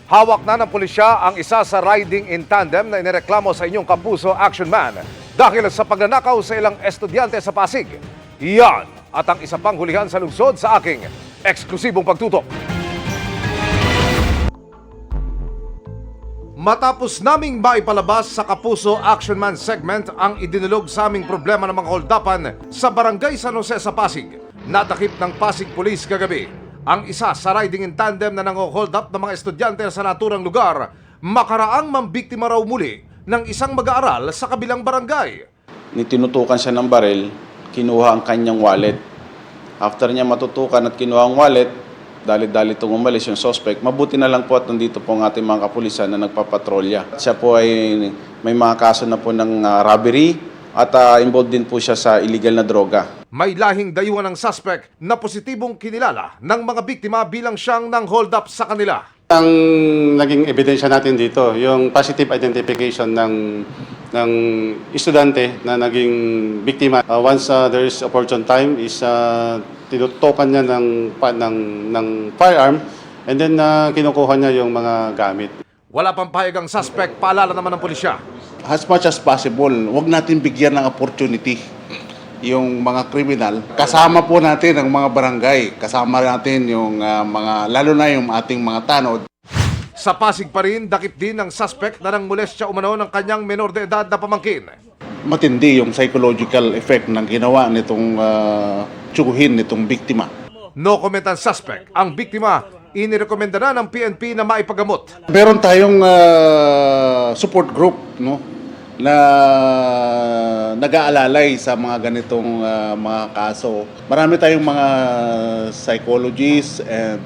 Hawak na ng pulisya ang isa sa riding in tandem na inireklamo sa inyong Kapuso Action Man dahil sa pagnanakaw sa ilang estudyante sa Pasig. Yan at ang isa pang hulihan sa lungsod sa aking eksklusibong pagtutok. Matapos naming maipalabas sa Kapuso Action Man segment ang idinulog sa aming problema ng mga holdapan sa Barangay San Jose sa Pasig, natakip ng Pasig Police kagabi ang isa sa riding in tandem na nang-hold up ng mga estudyante sa naturang lugar, makaraang mambiktima raw muli ng isang mag-aaral sa kabilang barangay. Tinutukan siya ng baril, kinuha ang kanyang wallet. After niya matutukan at kinuha ang wallet, dali-dali itong umalis yung suspect. Mabuti na lang po at nandito po ang ating mga kapulisan na nagpapatrolya. Siya po ay may mga kaso na po ng robbery at involved din po siya sa illegal na droga. May lahing dayuhan ng suspect na positibong kinilala ng mga biktima bilang siyang nang hold up sa kanila. Ang naging ebidensya natin dito, yung positive identification ng estudyante na naging biktima. Once there is opportune time is tinutukan niya ng firearm and then kinukuha niya yung mga gamit. Wala pang pahayag ang suspect, paalala naman ng pulisya. As much as possible, huwag natin bigyan ng opportunity yung mga kriminal. Kasama po natin ang mga barangay, kasama natin yung lalo na yung ating mga tanod. Sa Pasig pa rin, dakip din ng suspect na nang molestya umano ng kanyang menor de edad na pamangkin. Matindi yung psychological effect ng ginawa nitong tsuguhin nitong biktima. No comment ang suspect. Ang biktima, inirekomenda na ng PNP na maipagamot. Meron tayong support group, no, na nag-aalalay sa mga ganitong mga kaso. Marami tayong mga psychologists and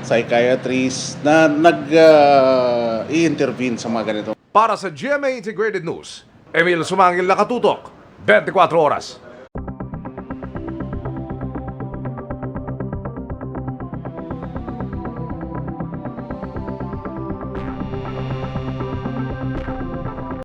psychiatrists na nag-i-intervene sa mga ganito. Para sa GMA Integrated News, Emil Sumangil, nakatutok, 24 oras.